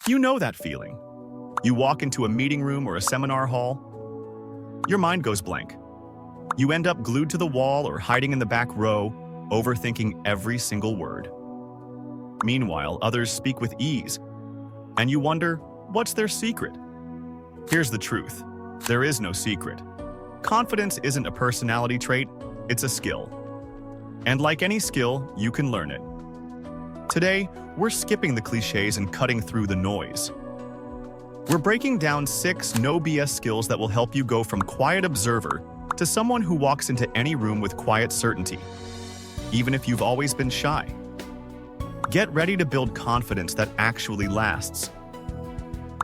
You know that feeling. You walk into a meeting room or a seminar hall. Your mind goes blank. You end up glued to the wall or hiding in the back row, overthinking every single word. Meanwhile, others speak with ease, and you wonder, what's their secret? Here's the truth. There is no secret. Confidence isn't a personality trait, it's a skill. And like any skill, you can learn it. Today, we're skipping the cliches and cutting through the noise. We're breaking down 6 no BS skills that will help you go from quiet observer to someone who walks into any room with quiet certainty, even if you've always been shy. Get ready to build confidence that actually lasts.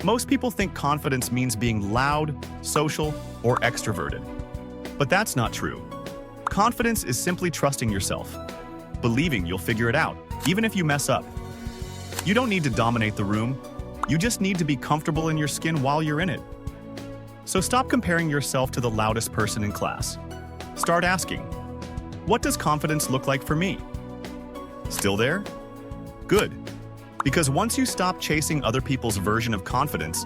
Most people think confidence means being loud, social, or extroverted. But that's not true. Confidence is simply trusting yourself, believing you'll figure it out, even if you mess up. You don't need to dominate the room. You just need to be comfortable in your skin while you're in it. So stop comparing yourself to the loudest person in class. Start asking, what does confidence look like for me? Still there? Good. Because once you stop chasing other people's version of confidence,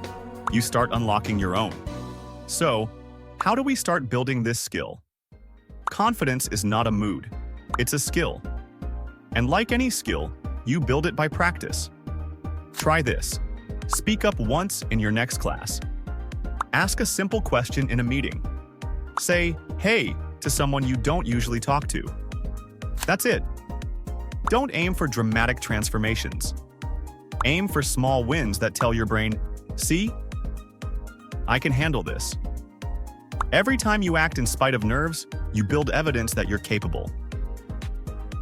you start unlocking your own. So, how do we start building this skill? Confidence is not a mood, it's a skill. And like any skill, you build it by practice. Try this. Speak up once in your next class. Ask a simple question in a meeting. Say, "Hey," to someone you don't usually talk to. That's it. Don't aim for dramatic transformations. Aim for small wins that tell your brain, "See? I can handle this." Every time you act in spite of nerves, you build evidence that you're capable.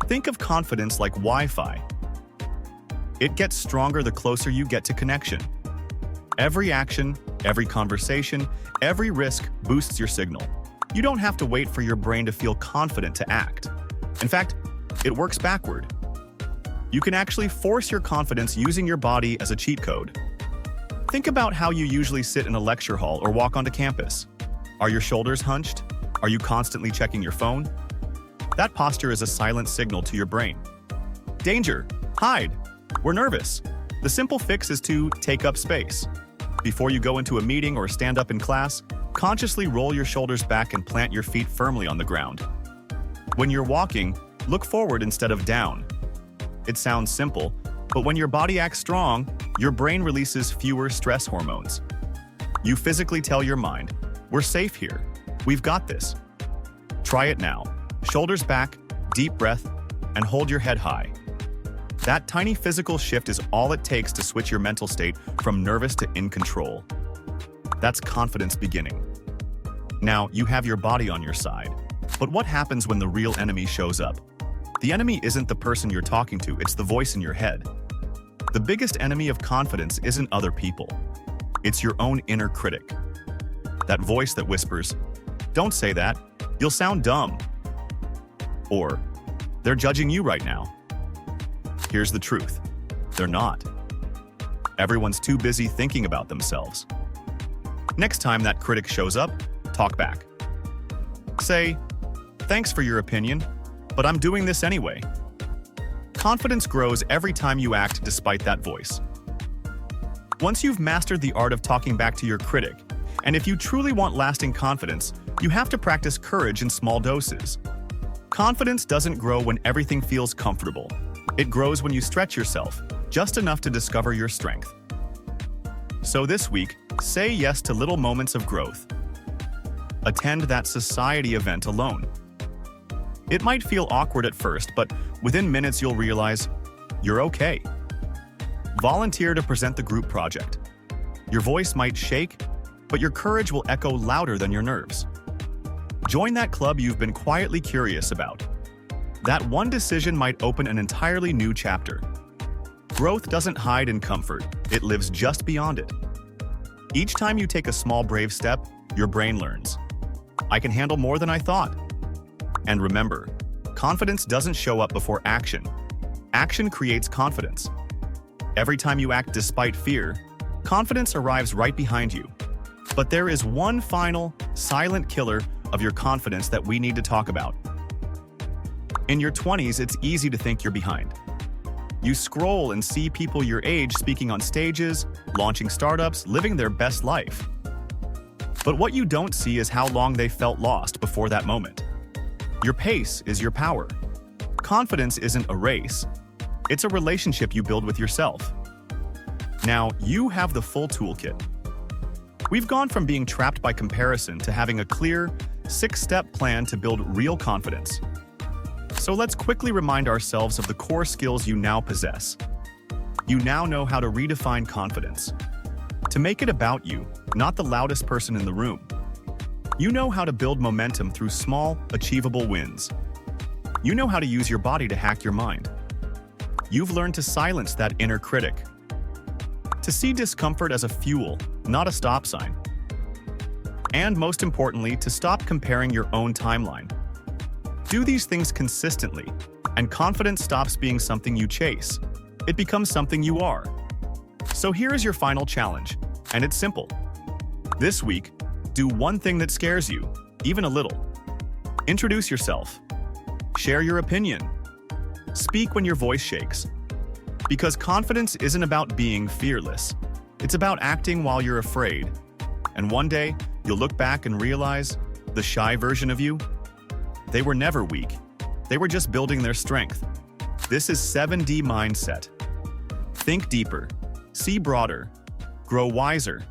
Think of confidence like Wi-Fi. It gets stronger the closer you get to connection. Every action, every conversation, every risk boosts your signal. You don't have to wait for your brain to feel confident to act. In fact, it works backward. You can actually force your confidence using your body as a cheat code. Think about how you usually sit in a lecture hall or walk onto campus. Are your shoulders hunched? Are you constantly checking your phone? That posture is a silent signal to your brain. Danger! Hide! We're nervous. The simple fix is to take up space. Before you go into a meeting or stand up in class, consciously roll your shoulders back and plant your feet firmly on the ground. When you're walking, look forward instead of down. It sounds simple, but when your body acts strong, your brain releases fewer stress hormones. You physically tell your mind, "We're safe here. We've got this." Try it now. Shoulders back, deep breath, and hold your head high. That tiny physical shift is all it takes to switch your mental state from nervous to in control. That's confidence beginning. Now, you have your body on your side. But what happens when the real enemy shows up? The enemy isn't the person you're talking to, it's the voice in your head. The biggest enemy of confidence isn't other people. It's your own inner critic. That voice that whispers, "Don't say that, you'll sound dumb." Or, "They're judging you right now." Here's the truth. They're not. Everyone's too busy thinking about themselves. Next time that critic shows up, talk back. Say, "Thanks for your opinion, but I'm doing this anyway." Confidence grows every time you act despite that voice. Once you've mastered the art of talking back to your critic, and if you truly want lasting confidence, you have to practice courage in small doses. Confidence doesn't grow when everything feels comfortable. It grows when you stretch yourself, just enough to discover your strength. So this week, say yes to little moments of growth. Attend that society event alone. It might feel awkward at first, but within minutes you'll realize you're okay. Volunteer to present the group project. Your voice might shake, but your courage will echo louder than your nerves. Join that club you've been quietly curious about. That one decision might open an entirely new chapter. Growth doesn't hide in comfort, it lives just beyond it. Each time you take a small brave step, your brain learns, "I can handle more than I thought." And remember, confidence doesn't show up before action. Action creates confidence. Every time you act despite fear, confidence arrives right behind you. But there is one final, silent killer of your confidence that we need to talk about. In your 20s, it's easy to think you're behind. You scroll and see people your age speaking on stages, launching startups, living their best life. But what you don't see is how long they felt lost before that moment. Your pace is your power. Confidence isn't a race. It's a relationship you build with yourself. Now, you have the full toolkit. We've gone from being trapped by comparison to having a clear, 6-step plan to build real confidence. So let's quickly remind ourselves of the core skills you now possess. You now know how to redefine confidence. To make it about you, not the loudest person in the room. You know how to build momentum through small, achievable wins. You know how to use your body to hack your mind. You've learned to silence that inner critic. To see discomfort as a fuel, not a stop sign. And most importantly, to stop comparing your own timeline. Do these things consistently, and confidence stops being something you chase. It becomes something you are. So here is your final challenge, and it's simple. This week, do one thing that scares you, even a little. Introduce yourself. Share your opinion. Speak when your voice shakes. Because confidence isn't about being fearless. It's about acting while you're afraid. And one day, you'll look back and realize the shy version of you, they were never weak. They were just building their strength. This is 7D mindset. Think deeper, see broader, grow wiser,